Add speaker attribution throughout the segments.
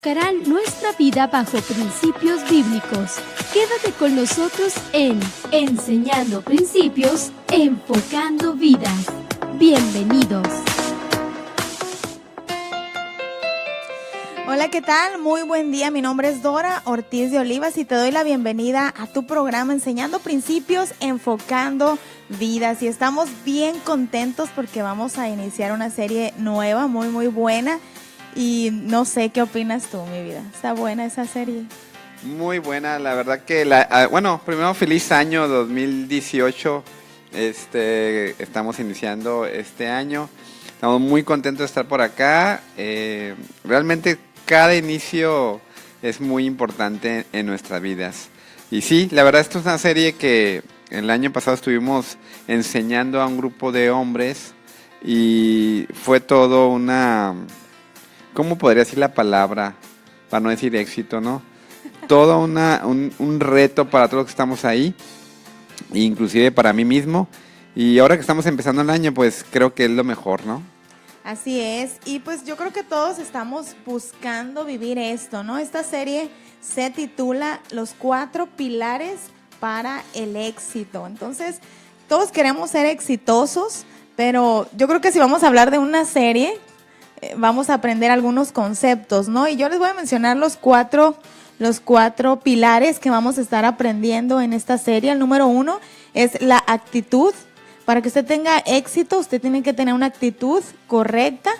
Speaker 1: Enfocarán nuestra vida bajo principios bíblicos. Quédate con nosotros en Enseñando Principios, Enfocando Vidas. Bienvenidos.
Speaker 2: Hola, ¿qué tal? Muy buen día. Mi nombre es Dora Ortiz de Olivas y te doy la bienvenida a tu programa Enseñando Principios, Enfocando Vidas. Y estamos bien contentos porque vamos a iniciar una serie nueva, muy buena. Y no sé, ¿qué opinas tú, mi vida? ¿Está buena esa serie?
Speaker 3: Muy buena, la verdad que, primero feliz año 2018, estamos iniciando este año, estamos muy contentos de estar por acá, realmente cada inicio es muy importante en nuestras vidas. Y sí, la verdad esto es una serie que el año pasado estuvimos enseñando a un grupo de hombres y fue todo una... ¿Cómo podría decir la palabra? Para no decir éxito, ¿no? Todo un reto para todos los que estamos ahí, inclusive para mí mismo. Y ahora que estamos empezando el año, pues creo que es lo mejor, ¿no?
Speaker 2: Así es, y pues yo creo que todos estamos buscando vivir esto, ¿no? Esta serie se titula Los 4 pilares para el éxito. Entonces, todos queremos ser exitosos, pero yo creo que si vamos a hablar de una serie, vamos a aprender algunos conceptos, ¿no? Y yo les voy a mencionar los cuatro pilares que vamos a estar aprendiendo en esta serie. El número 1 es la actitud. Para que usted tenga éxito, usted tiene que tener una actitud correcta.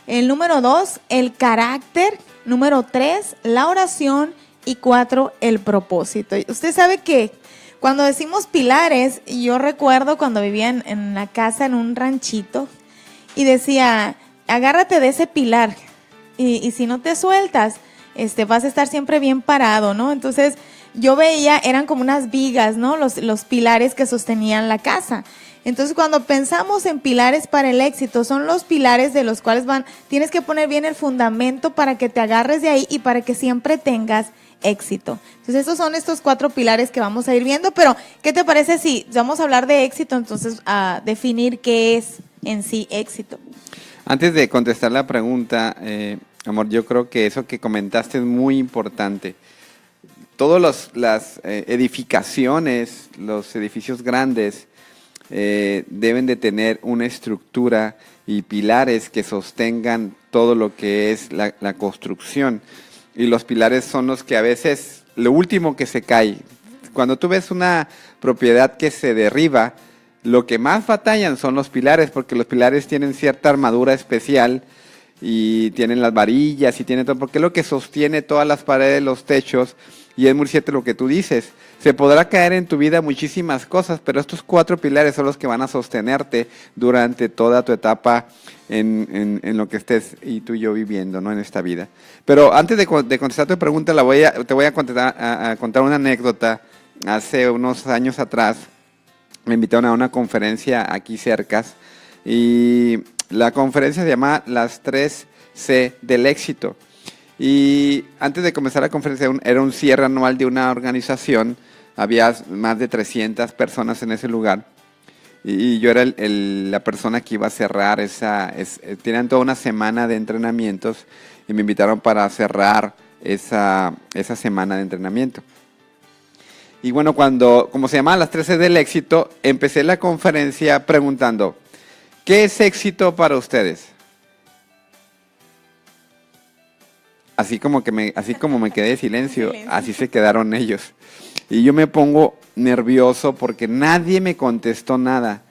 Speaker 2: El número 2, el carácter. Número 3, la oración. Y 4, el propósito. Y usted sabe que cuando decimos pilares, yo recuerdo cuando vivía en la casa en un ranchito y decía, agárrate de ese pilar y si no te sueltas, vas a estar siempre bien parado, ¿no? Entonces yo veía, eran como unas vigas, ¿no? Los pilares que sostenían la casa. Entonces cuando pensamos en pilares para el éxito, son los pilares de los cuales tienes que poner bien el fundamento para que te agarres de ahí y para que siempre tengas éxito. Entonces esos son estos 4 pilares que vamos a ir viendo, pero ¿qué te parece si vamos a hablar de éxito? Entonces a definir qué es en sí éxito.
Speaker 3: Antes de contestar la pregunta, amor, yo creo que eso que comentaste es muy importante. Todas las edificaciones, los edificios grandes, deben de tener una estructura y pilares que sostengan todo lo que es la construcción. Y los pilares son los que a veces, lo último que se cae. Cuando tú ves una propiedad que se derriba, lo que más batallan son los pilares, porque los pilares tienen cierta armadura especial y tienen las varillas y tienen todo, porque es lo que sostiene todas las paredes, los techos, y es muy cierto lo que tú dices. Se podrá caer en tu vida muchísimas cosas, pero estos 4 pilares son los que van a sostenerte durante toda tu etapa en lo que estés y tú y yo viviendo, ¿no? En esta vida. Pero antes de contestar tu pregunta, te voy a contar una anécdota. Hace unos años atrás, me invitaron a una conferencia aquí cerca y la conferencia se llama Las 3C del éxito. Y antes de comenzar la conferencia era un cierre anual de una organización, había más de 300 personas en ese lugar y yo era la persona que iba a cerrar tenían toda una semana de entrenamientos y me invitaron para cerrar esa semana de entrenamiento. Y bueno, como se llama las 13 del éxito, empecé la conferencia preguntando, ¿qué es éxito para ustedes? Así como me quedé de silencio, así se quedaron ellos. Y yo me pongo nervioso porque nadie me contestó nada.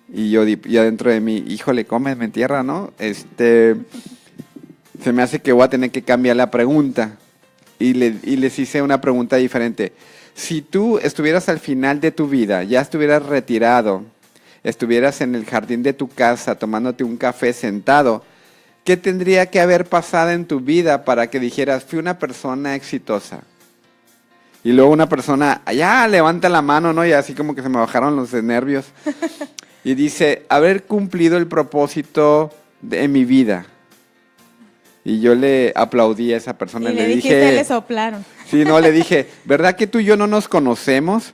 Speaker 3: Y yo dentro de mí, híjole, me entierra, ¿no? Se me hace que voy a tener que cambiar la pregunta. Y les hice una pregunta diferente. Si tú estuvieras al final de tu vida, ya estuvieras retirado, estuvieras en el jardín de tu casa tomándote un café sentado, ¿qué tendría que haber pasado en tu vida para que dijeras, fui una persona exitosa? Y luego una persona, allá levanta la mano, ¿no? Y así como que se me bajaron los nervios. Y dice, haber cumplido el propósito de mi vida. Y yo le aplaudí a esa persona.
Speaker 2: Y le dije, le soplaron.
Speaker 3: Sí, no, le dije, ¿verdad que tú y yo no nos conocemos?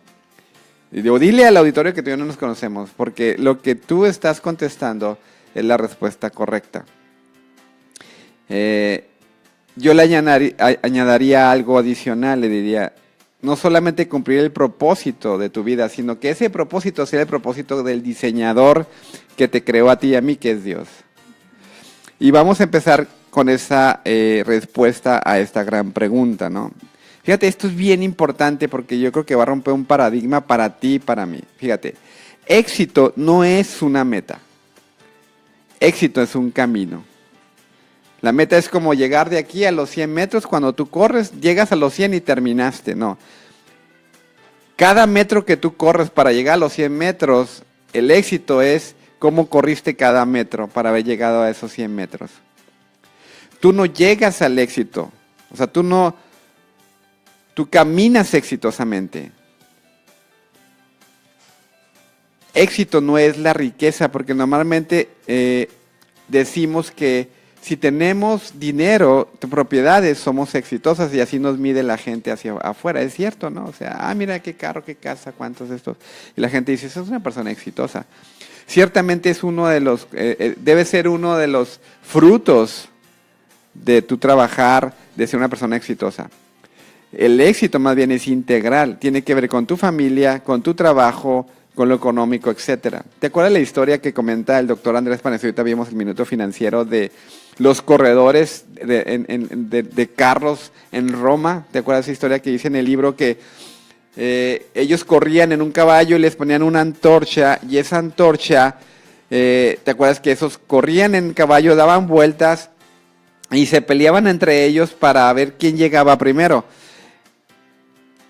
Speaker 3: Y digo, dile al auditorio que tú y yo no nos conocemos, porque lo que tú estás contestando es la respuesta correcta. yo le añadiría algo adicional, le diría, no solamente cumplir el propósito de tu vida, sino que ese propósito sea el propósito del diseñador que te creó a ti y a mí, que es Dios. Y vamos a empezar con esa respuesta a esta gran pregunta, ¿no? Fíjate, esto es bien importante porque yo creo que va a romper un paradigma para ti y para mí. Fíjate, éxito no es una meta. Éxito es un camino. La meta es como llegar de aquí a los 100 metros. Cuando tú corres, llegas a los 100 y terminaste. No. Cada metro que tú corres para llegar a los 100 metros, el éxito es cómo corriste cada metro para haber llegado a esos 100 metros. Tú no llegas al éxito. O sea, tú caminas exitosamente. Éxito no es la riqueza, porque normalmente decimos que si tenemos dinero, propiedades, somos exitosas y así nos mide la gente hacia afuera. Es cierto, ¿no? O sea, mira qué carro, qué casa, cuántos de estos. Y la gente dice, esa es una persona exitosa. Ciertamente es uno de los, debe ser uno de los frutos de tu trabajar, de ser una persona exitosa. El éxito más bien es integral, tiene que ver con tu familia, con tu trabajo, con lo económico, etcétera. ¿Te acuerdas la historia que comenta el doctor Andrés Panes? Ahorita vimos el minuto financiero de los corredores de carros en Roma. ¿Te acuerdas esa historia que dice en el libro que ellos corrían en un caballo y les ponían una antorcha, y esa antorcha, ¿te acuerdas que esos corrían en caballo, daban vueltas y se peleaban entre ellos para ver quién llegaba primero?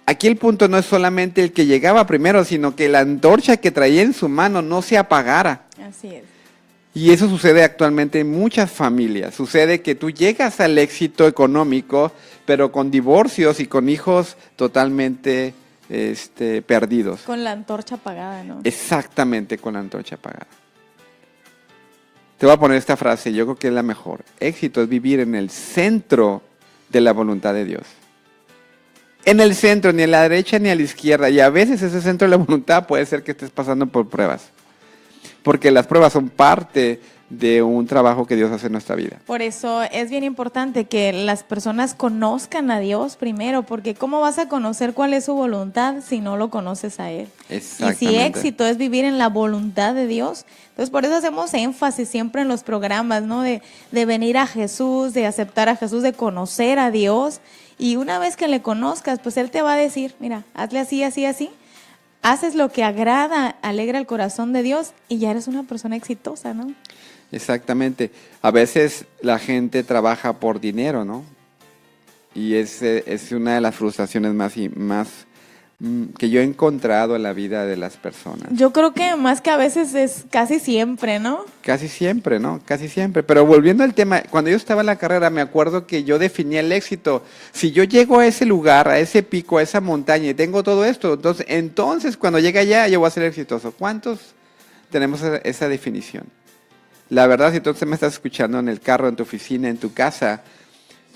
Speaker 3: Aquí el punto no es solamente el que llegaba primero, sino que la antorcha que traía en su mano no se apagara.
Speaker 2: Así es.
Speaker 3: Y eso sucede actualmente en muchas familias. Sucede que tú llegas al éxito económico, pero con divorcios y con hijos totalmente perdidos.
Speaker 2: Con la antorcha apagada, ¿no?
Speaker 3: Exactamente, con la antorcha apagada. Te voy a poner esta frase, yo creo que es la mejor. Éxito es vivir en el centro de la voluntad de Dios. En el centro, ni a la derecha ni a la izquierda. Y a veces ese centro de la voluntad puede ser que estés pasando por pruebas. Porque las pruebas son parte de un trabajo que Dios hace en nuestra vida.
Speaker 2: Por eso es bien importante que las personas conozcan a Dios primero, porque ¿cómo vas a conocer cuál es su voluntad si no lo conoces a Él?
Speaker 3: Exactamente.
Speaker 2: Y si éxito es vivir en la voluntad de Dios, entonces por eso hacemos énfasis siempre en los programas, ¿no? De venir a Jesús, de aceptar a Jesús, de conocer a Dios. Y una vez que le conozcas, pues Él te va a decir, mira, hazle así, así, así. Haces lo que agrada, alegra el corazón de Dios y ya eres una persona exitosa, ¿no?
Speaker 3: Exactamente. A veces la gente trabaja por dinero, ¿no? Y es una de las frustraciones más que yo he encontrado en la vida de las personas.
Speaker 2: Yo creo que más que a veces es casi siempre, ¿no?
Speaker 3: Casi siempre, ¿no? Casi siempre. Pero volviendo al tema, cuando yo estaba en la carrera me acuerdo que yo definía el éxito. Si yo llego a ese lugar, a ese pico, a esa montaña y tengo todo esto, entonces cuando llegue allá yo voy a ser exitoso. ¿Cuántos tenemos esa definición? La verdad, si tú me estás escuchando en el carro, en tu oficina, en tu casa,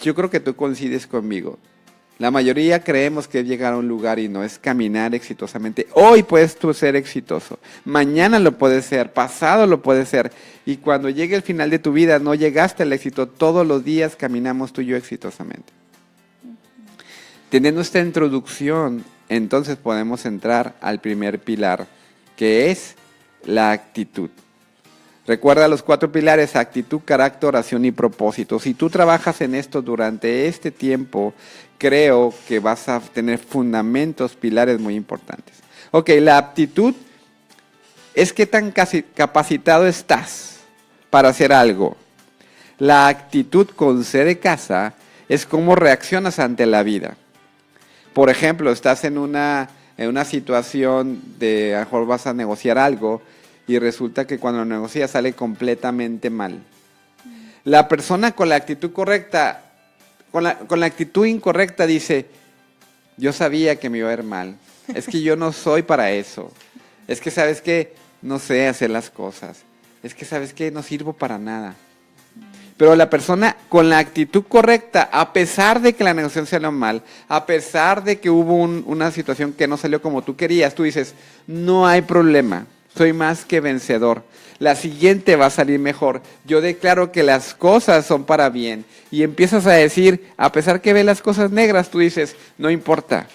Speaker 3: yo creo que tú coincides conmigo. La mayoría creemos que es llegar a un lugar y no, es caminar exitosamente. Hoy puedes tú ser exitoso, mañana lo puedes ser, pasado lo puedes ser. Y cuando llegue el final de tu vida, no llegaste al éxito, todos los días caminamos tú y yo exitosamente. Teniendo esta introducción, entonces podemos entrar al primer pilar, que es la actitud. Recuerda los 4 pilares: actitud, carácter, oración y propósito. Si tú trabajas en esto durante este tiempo, creo que vas a tener fundamentos, pilares muy importantes. Ok, la aptitud es qué tan capacitado estás para hacer algo. La actitud con C de casa es cómo reaccionas ante la vida. Por ejemplo, estás en una situación de, a lo mejor vas a negociar algo, y resulta que cuando lo negocias sale completamente mal. La persona con la actitud correcta, con la actitud incorrecta dice, yo sabía que me iba a ir mal, es que yo no soy para eso, es que sabes que no sé hacer las cosas, es que sabes que no sirvo para nada. Pero la persona con la actitud correcta, a pesar de que la negociación salió mal, a pesar de que hubo una situación que no salió como tú querías, tú dices, no hay problema. soy más que vencedor. La siguiente va a salir mejor. Yo declaro que las cosas son para bien. Y empiezas a decir, a pesar que ves las cosas negras, tú dices, no importa,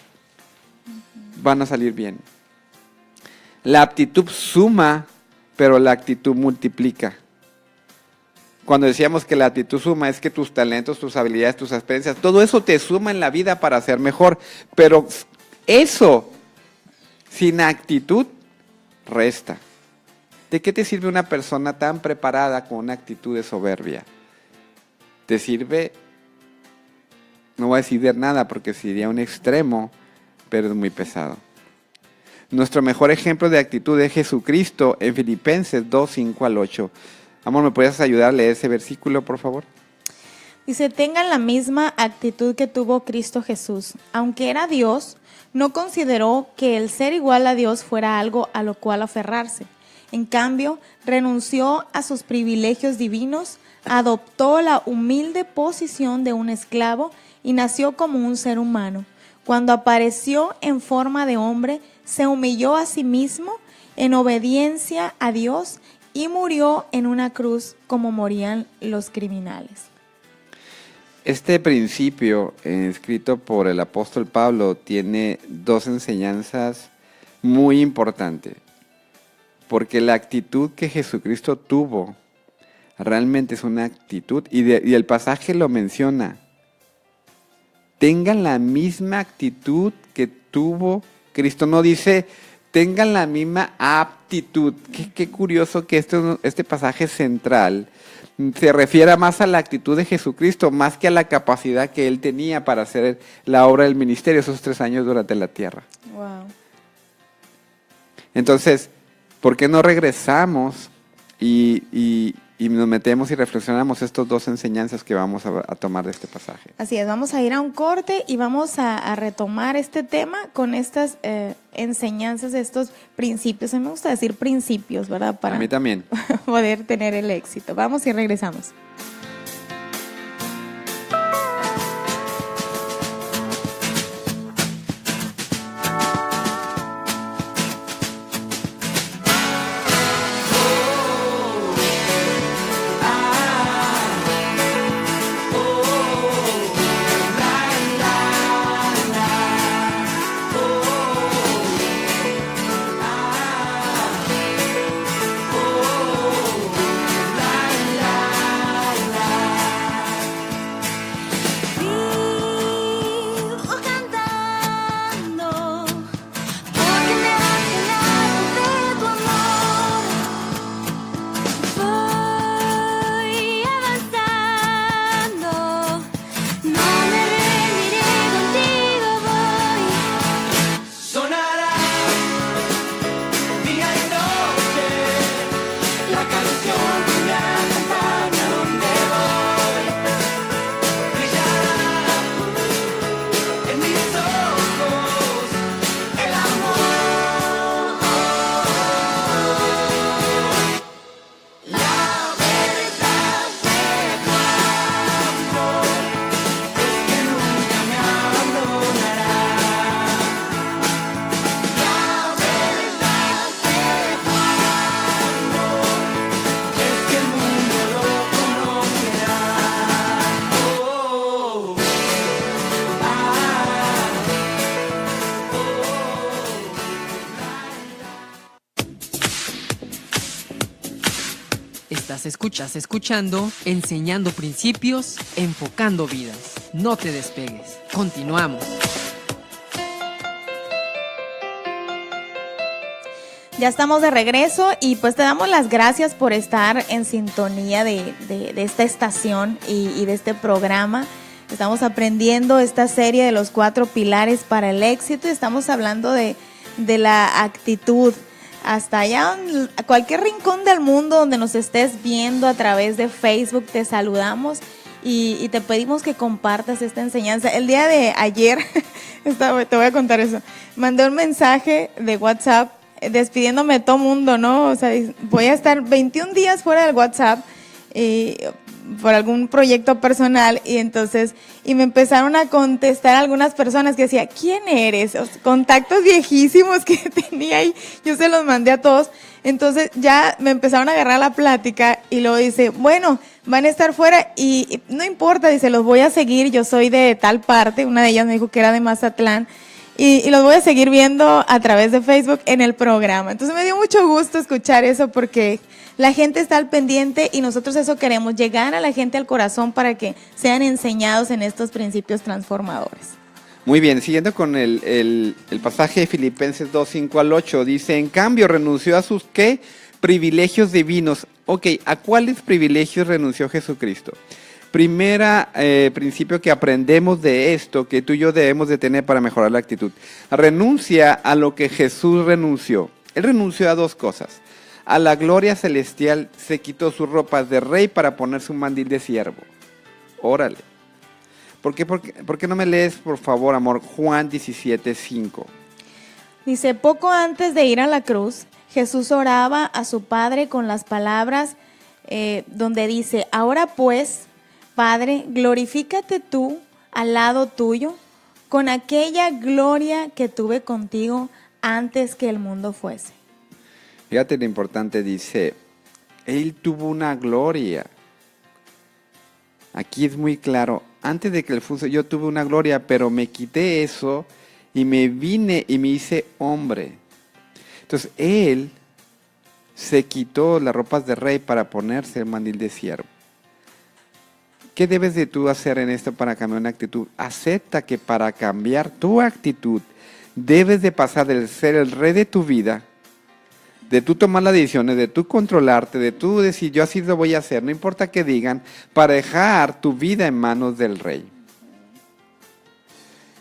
Speaker 3: van a salir bien. La aptitud suma, pero la actitud multiplica. Cuando decíamos que la actitud suma, es que tus talentos, tus habilidades, tus experiencias, todo eso te suma en la vida para ser mejor. Pero eso, sin actitud, resta. ¿De qué te sirve una persona tan preparada con una actitud de soberbia? Te sirve, no voy a decir de nada porque sería un extremo, pero es muy pesado. Nuestro mejor ejemplo de actitud es Jesucristo en Filipenses 2, 5 al 8. Amor, ¿me puedes ayudar a leer ese versículo, por favor?
Speaker 2: Dice, tengan la misma actitud que tuvo Cristo Jesús. Aunque era Dios, no consideró que el ser igual a Dios fuera algo a lo cual aferrarse. En cambio, renunció a sus privilegios divinos, adoptó la humilde posición de un esclavo y nació como un ser humano. Cuando apareció en forma de hombre, se humilló a sí mismo en obediencia a Dios y murió en una cruz como morían los criminales.
Speaker 3: Este principio, escrito por el apóstol Pablo, tiene dos enseñanzas muy importantes. Porque la actitud que Jesucristo tuvo realmente es una actitud, y el pasaje lo menciona. Tengan la misma actitud que tuvo Cristo. No dice, tengan la misma aptitud. Qué curioso que este pasaje central se refiera más a la actitud de Jesucristo, más que a la capacidad que Él tenía para hacer la obra del ministerio esos 3 años durante la tierra.
Speaker 2: Wow.
Speaker 3: Entonces, ¿por qué no regresamos y nos metemos y reflexionamos estas dos enseñanzas que vamos a tomar de este pasaje?
Speaker 2: Así es, vamos a ir a un corte y vamos a retomar este tema con estas enseñanzas, estos principios. A mí me gusta decir principios, ¿verdad? Para
Speaker 3: a mí también.
Speaker 2: poder tener el éxito. Vamos y regresamos.
Speaker 4: Estás escuchando Enseñando Principios, Enfocando Vidas. No te despegues. Continuamos.
Speaker 2: Ya estamos de regreso y pues te damos las gracias por estar en sintonía de esta estación y de este programa. Estamos aprendiendo esta serie de los 4 pilares para el éxito y estamos hablando de la actitud. Hasta allá, a cualquier rincón del mundo donde nos estés viendo a través de Facebook, te saludamos y te pedimos que compartas esta enseñanza. El día de ayer, te voy a contar eso, mandé un mensaje de WhatsApp despidiéndome de todo mundo, ¿no? O sea, voy a estar 21 días fuera del WhatsApp y por algún proyecto personal, y me empezaron a contestar algunas personas que decía, ¿quién eres? O sea, contactos viejísimos que tenía y yo se los mandé a todos. Entonces ya me empezaron a agarrar la plática y luego dice, bueno, van a estar fuera y no importa, dice, los voy a seguir, yo soy de tal parte, una de ellas me dijo que era de Mazatlán, y los voy a seguir viendo a través de Facebook en el programa. Entonces me dio mucho gusto escuchar eso porque la gente está al pendiente y nosotros eso queremos, llegar a la gente al corazón para que sean enseñados en estos principios transformadores.
Speaker 3: Muy bien, siguiendo con el pasaje de Filipenses 2, 5 al 8, dice, en cambio renunció a sus, ¿qué? Privilegios divinos. Ok, ¿a cuáles privilegios renunció Jesucristo? Primera principio que aprendemos de esto, que tú y yo debemos de tener para mejorar la actitud. Renuncia a lo que Jesús renunció. Él renunció a dos cosas. A la gloria celestial se quitó sus ropas de rey para ponerse un mandil de siervo. Órale. ¿Por qué no me lees, por favor, amor, Juan 17, 5?
Speaker 2: Dice, poco antes de ir a la cruz, Jesús oraba a su Padre con las palabras donde dice, ahora pues, Padre, glorifícate tú al lado tuyo con aquella gloria que tuve contigo antes que el mundo fuese.
Speaker 3: Fíjate lo importante, dice, Él tuvo una gloria. Aquí es muy claro, antes de que Él fuese, yo tuve una gloria, pero me quité eso y me vine y me hice hombre. Entonces, Él se quitó las ropas de rey para ponerse el mandil de siervo. ¿Qué debes de tú hacer en esto para cambiar una actitud? Acepta que para cambiar tu actitud debes de pasar del ser el rey de tu vida, de tú tomar las decisiones, de tú controlarte, de tú decir yo así lo voy a hacer, no importa qué digan, para dejar tu vida en manos del rey.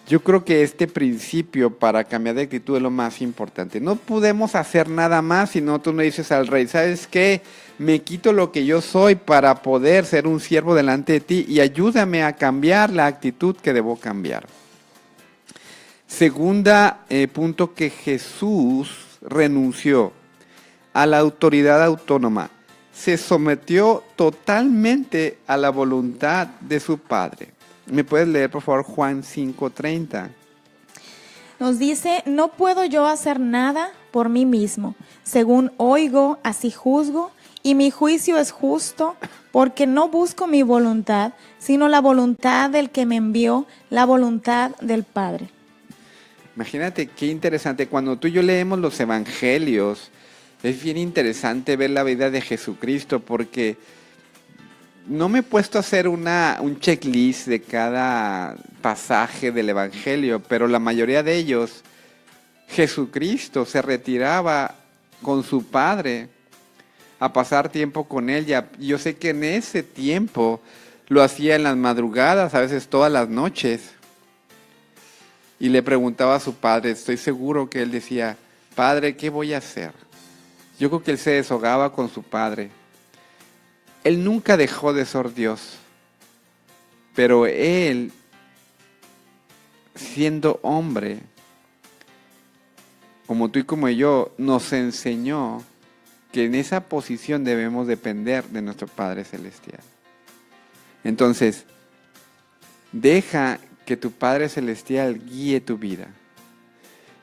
Speaker 3: Yo creo que este principio para cambiar de actitud es lo más importante. No podemos hacer nada más si no tú no dices al rey, ¿sabes qué? Me quito lo que yo soy para poder ser un siervo delante de ti y ayúdame a cambiar la actitud que debo cambiar. Segunda punto, que Jesús renunció a la autoridad autónoma. Se sometió totalmente a la voluntad de su Padre. ¿Me puedes leer, por favor, Juan 5:30?
Speaker 2: Nos dice, no puedo yo hacer nada por mí mismo. Según oigo, así juzgo, y mi juicio es justo, porque no busco mi voluntad, sino la voluntad del que me envió, la voluntad del Padre.
Speaker 3: Imagínate qué interesante. Cuando tú y yo leemos los evangelios, es bien interesante ver la vida de Jesucristo, porque no me he puesto a hacer un checklist de cada pasaje del evangelio, pero la mayoría de ellos, Jesucristo se retiraba con su Padre a pasar tiempo con él. Yo sé que en ese tiempo lo hacía en las madrugadas, a veces todas las noches. Y le preguntaba a su Padre, estoy seguro que él decía, Padre, ¿qué voy a hacer? Yo creo que él se deshogaba con su Padre. Él nunca dejó de ser Dios, pero Él, siendo hombre, como tú y como yo, nos enseñó que en esa posición debemos depender de nuestro Padre Celestial. Entonces, deja que tu Padre Celestial guíe tu vida.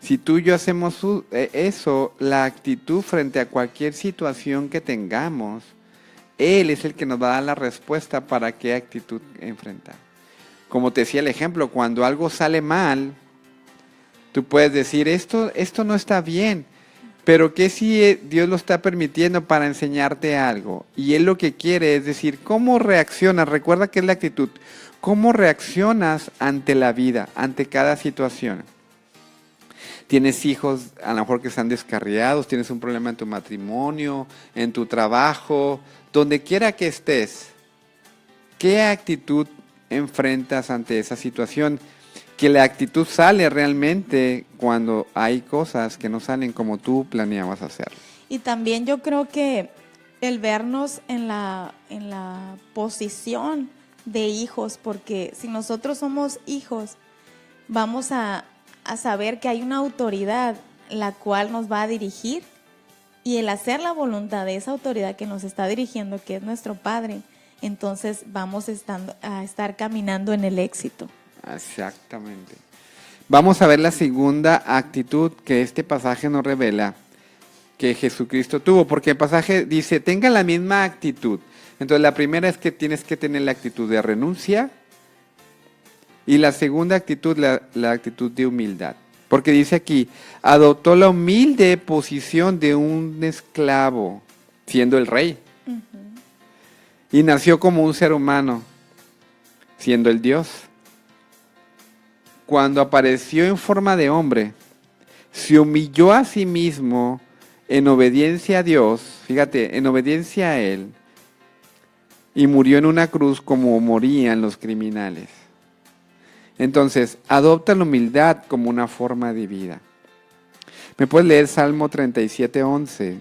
Speaker 3: Si tú y yo hacemos eso, la actitud frente a cualquier situación que tengamos, Él es el que nos va a dar la respuesta para qué actitud enfrentar. Como te decía el ejemplo, cuando algo sale mal, tú puedes decir, esto no está bien, pero ¿qué si Dios lo está permitiendo para enseñarte algo? Y Él lo que quiere es decir, ¿cómo reaccionas? Recuerda que es la actitud. ¿Cómo reaccionas ante la vida, ante cada situación? Tienes hijos a lo mejor que están descarriados, tienes un problema en tu matrimonio, en tu trabajo, donde quiera que estés. ¿Qué actitud enfrentas ante esa situación? Que la actitud sale realmente cuando hay cosas que no salen como tú planeabas hacer.
Speaker 2: Y también yo creo que el vernos en la posición de hijos, porque si nosotros somos hijos, vamos a saber que hay una autoridad la cual nos va a dirigir, y el hacer la voluntad de esa autoridad que nos está dirigiendo, que es nuestro Padre, entonces vamos a estar caminando en el éxito.
Speaker 3: Exactamente. Vamos a ver la segunda actitud que este pasaje nos revela que Jesucristo tuvo, porque el pasaje dice, tenga la misma actitud. Entonces la primera es que tienes que tener la actitud de renuncia y la segunda actitud, la actitud de humildad. Porque dice aquí, adoptó la humilde posición de un esclavo, siendo el rey. Y nació como un ser humano, siendo el Dios. Cuando apareció en forma de hombre, se humilló a sí mismo en obediencia a Dios, fíjate, en obediencia a Él, y murió en una cruz como morían los criminales. Entonces, adopta la humildad como una forma de vida. ¿Me puedes leer Salmo 37:11?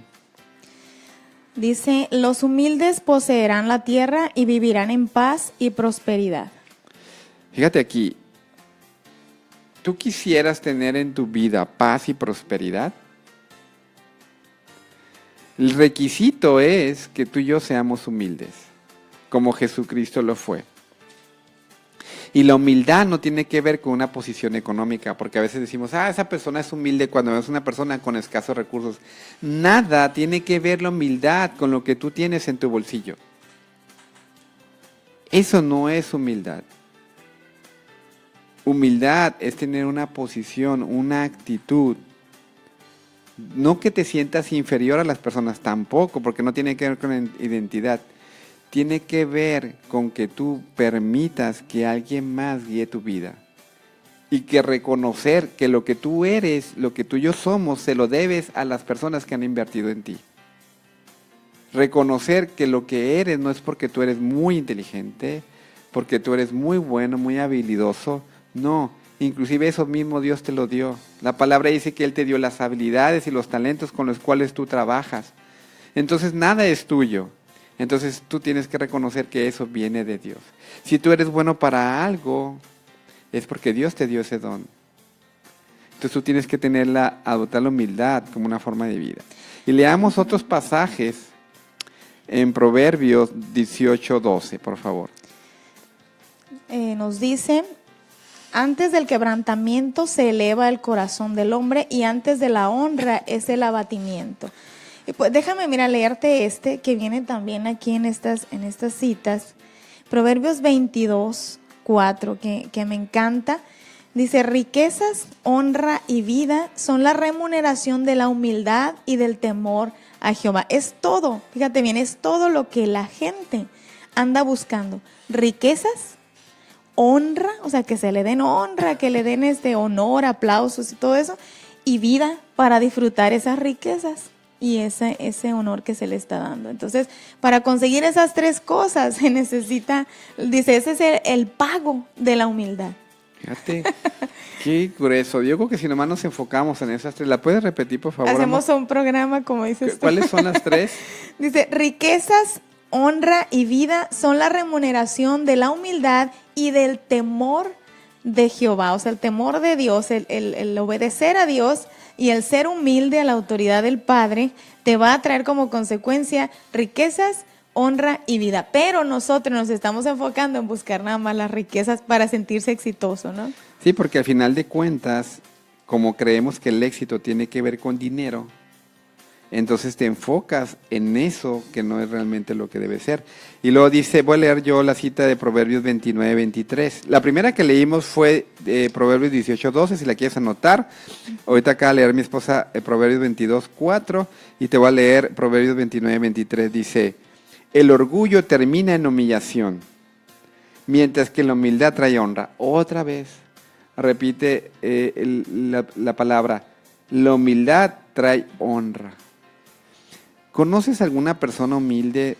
Speaker 2: Dice, los humildes poseerán la tierra y vivirán en paz y prosperidad.
Speaker 3: Fíjate aquí, ¿tú quisieras tener en tu vida paz y prosperidad? El requisito es que tú y yo seamos humildes, como Jesucristo lo fue. Y la humildad no tiene que ver con una posición económica, porque a veces decimos, esa persona es humilde cuando es una persona con escasos recursos. Nada tiene que ver la humildad con lo que tú tienes en tu bolsillo. Eso no es humildad. Humildad es tener una posición, una actitud. No que te sientas inferior a las personas tampoco, porque no tiene que ver con identidad. Tiene que ver con que tú permitas que alguien más guíe tu vida. Y que reconocer que lo que tú eres, lo que tú y yo somos, se lo debes a las personas que han invertido en ti. Reconocer que lo que eres no es porque tú eres muy inteligente, porque tú eres muy bueno, muy habilidoso. No, inclusive eso mismo Dios te lo dio. La palabra dice que Él te dio las habilidades y los talentos con los cuales tú trabajas. Entonces nada es tuyo. Entonces tú tienes que reconocer que eso viene de Dios. Si tú eres bueno para algo, es porque Dios te dio ese don. Entonces tú tienes que adoptar la humildad como una forma de vida. Y leamos otros pasajes en Proverbios 18:12, por favor.
Speaker 2: Nos dice, antes del quebrantamiento se eleva el corazón del hombre y antes de la honra es el abatimiento. Y pues déjame, leerte que viene también aquí en estas citas. Proverbios 22:4, que me encanta. Dice, riquezas, honra y vida son la remuneración de la humildad y del temor a Jehová. Es todo, fíjate bien, es todo lo que la gente anda buscando. Riquezas, honra, o sea, que se le den honra, que le den honor, aplausos y todo eso, y vida para disfrutar esas riquezas y ese honor que se le está dando. Entonces, para conseguir esas tres cosas se necesita, dice, ese es el pago de la humildad.
Speaker 3: Fíjate, qué grueso. Yo creo que si nomás nos enfocamos en esas tres, ¿la puedes repetir, por favor?
Speaker 2: Hacemos un programa, como dices tú.
Speaker 3: ¿Cuáles son las tres?
Speaker 2: Dice, riquezas, honra y vida son la remuneración de la humildad y del temor de Jehová. O sea, el temor de Dios, el obedecer a Dios y el ser humilde a la autoridad del Padre te va a traer como consecuencia riquezas, honra y vida. Pero nosotros nos estamos enfocando en buscar nada más las riquezas para sentirse exitoso, ¿no?
Speaker 3: Sí, porque al final de cuentas, como creemos que el éxito tiene que ver con dinero, entonces te enfocas en eso que no es realmente lo que debe ser. Y luego dice, voy a leer yo la cita de Proverbios 29:23. La primera que leímos fue de Proverbios 18:12, si la quieres anotar. Ahorita acaba de leer mi esposa Proverbios 22:4 y te voy a leer Proverbios 29:23. Dice, el orgullo termina en humillación, mientras que la humildad trae honra. Otra vez, repite la palabra, la humildad trae honra. ¿Conoces alguna persona humilde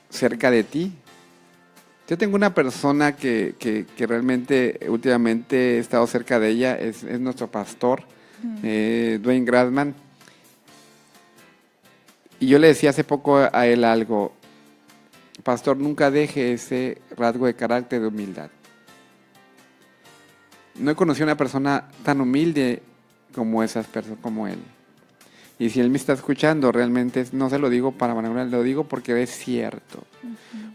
Speaker 3: cerca de ti? Yo tengo una persona que realmente últimamente he estado cerca de ella, es nuestro pastor, Dwayne Grassman. Y yo le decía hace poco a él algo, pastor, nunca deje ese rasgo de carácter de humildad. No he conocido una persona tan humilde como esas personas, como él. Y si él me está escuchando, realmente no se lo digo para vanagloria, lo digo porque es cierto.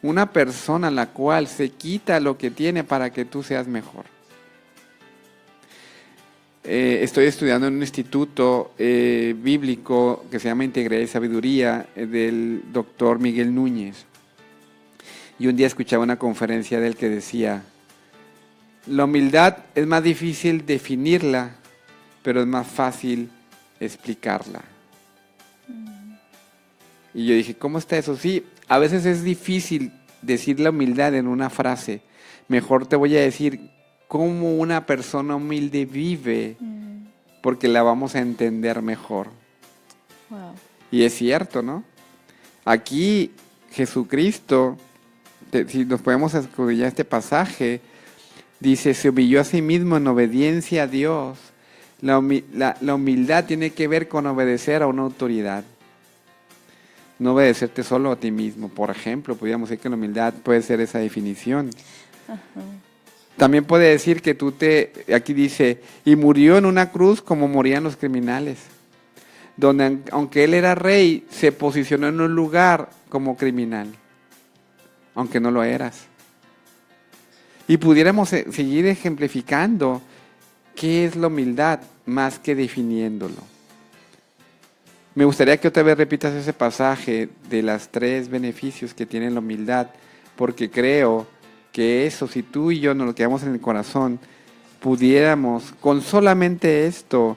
Speaker 3: Una persona la cual se quita lo que tiene para que tú seas mejor. Estoy estudiando en un instituto bíblico que se llama Integridad y Sabiduría del doctor Miguel Núñez. Y un día escuchaba una conferencia de él que decía, la humildad es más difícil definirla, pero es más fácil explicarla. Y yo dije, ¿cómo está eso? Sí, a veces es difícil decir la humildad en una frase. Mejor te voy a decir cómo una persona humilde vive, porque la vamos a entender mejor.
Speaker 2: Wow.
Speaker 3: Y es cierto, ¿no? Aquí Jesucristo, si nos podemos escudriñar este pasaje, dice, se humilló a sí mismo en obediencia a Dios. La humildad tiene que ver con obedecer a una autoridad. No obedecerte solo a ti mismo. Por ejemplo, podríamos decir que la humildad puede ser esa definición.
Speaker 2: Ajá.
Speaker 3: También puede decir que aquí dice, y murió en una cruz como morían los criminales. Donde, aunque él era rey, se posicionó en un lugar como criminal. Aunque no lo eras. Y pudiéramos seguir ejemplificando qué es la humildad más que definiéndolo. Me gustaría que otra vez repitas ese pasaje de los 3 beneficios que tiene la humildad, porque creo que eso, si tú y yo nos lo quedamos en el corazón, pudiéramos, con solamente esto,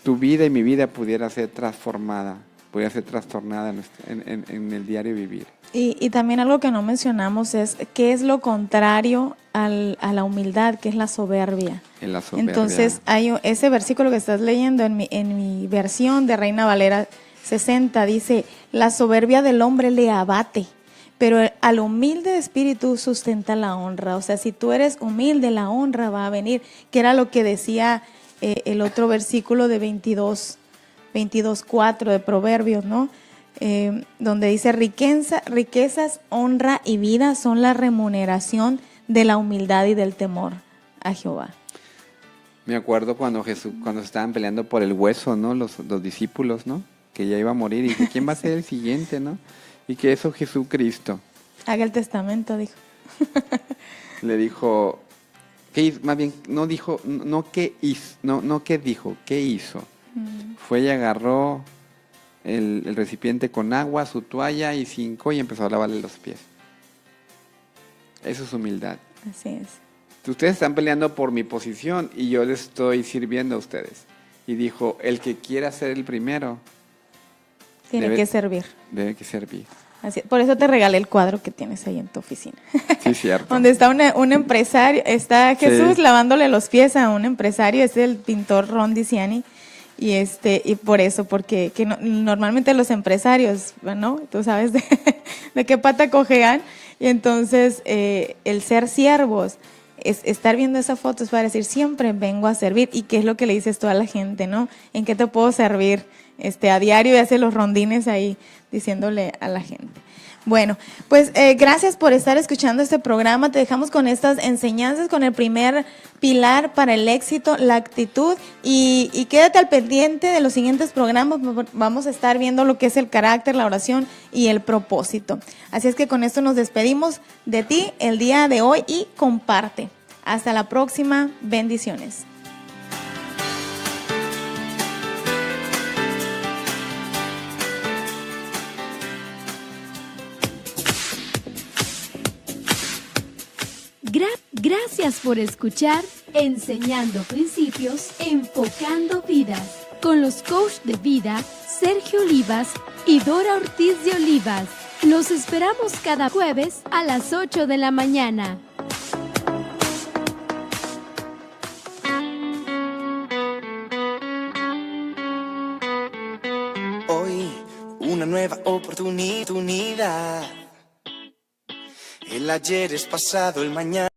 Speaker 3: tu vida y mi vida pudiera ser transformada, pudiera ser trastornada en el diario vivir.
Speaker 2: Y también algo que no mencionamos es qué es lo contrario a la humildad, que es la soberbia.
Speaker 3: En la soberbia.
Speaker 2: Entonces, hay ese versículo que estás leyendo en mi versión de Reina Valera 60, dice, la soberbia del hombre le abate, pero al humilde de espíritu sustenta la honra. O sea, si tú eres humilde, la honra va a venir, que era lo que decía el otro versículo de 22:4 de Proverbios, ¿no? Donde dice, riquezas, honra y vida son la remuneración de la humildad y del temor a Jehová.
Speaker 3: Me acuerdo cuando estaban peleando por el hueso, ¿no? Los discípulos, ¿no? Que ya iba a morir y que quién va a ser el siguiente, ¿no? Y que eso Jesucristo.
Speaker 2: Haga el testamento, dijo.
Speaker 3: Le dijo, ¿qué hizo? Más bien, no dijo, no qué hizo, no qué dijo, ¿qué hizo? Fue y agarró el recipiente con agua, su toalla y se hincó y empezó a lavarle los pies. Eso es humildad.
Speaker 2: Así es.
Speaker 3: Ustedes están peleando por mi posición y yo les estoy sirviendo a ustedes. Y dijo, el que quiera ser el primero
Speaker 2: Tiene que servir.
Speaker 3: Debe que servir.
Speaker 2: Así, por eso te regalé el cuadro que tienes ahí en tu oficina.
Speaker 3: Sí, cierto.
Speaker 2: Donde está un empresario, está Jesús lavándole los pies a un empresario, es el pintor Ron Diciani. Y por eso, porque normalmente los empresarios, ¿no? Tú sabes de qué pata cojean. Y entonces el ser siervos, estar viendo esa foto es para decir, siempre vengo a servir. ¿Y qué es lo que le dices tú a la gente, no? ¿En qué te puedo servir? A diario y hace los rondines ahí diciéndole a la gente. Bueno, pues gracias por estar escuchando este programa. Te dejamos con estas enseñanzas, con el primer pilar para el éxito, la actitud. Y quédate al pendiente de los siguientes programas. Vamos a estar viendo lo que es el carácter, la oración y el propósito. Así es que con esto nos despedimos de ti el día de hoy y comparte. Hasta la próxima. Bendiciones.
Speaker 1: Gracias por escuchar Enseñando Principios, Enfocando Vidas, con los coaches de vida Sergio Olivas y Dora Ortiz de Olivas. Los esperamos cada jueves a las 8 de la mañana.
Speaker 5: Hoy, una nueva oportunidad. El ayer es pasado, el mañana.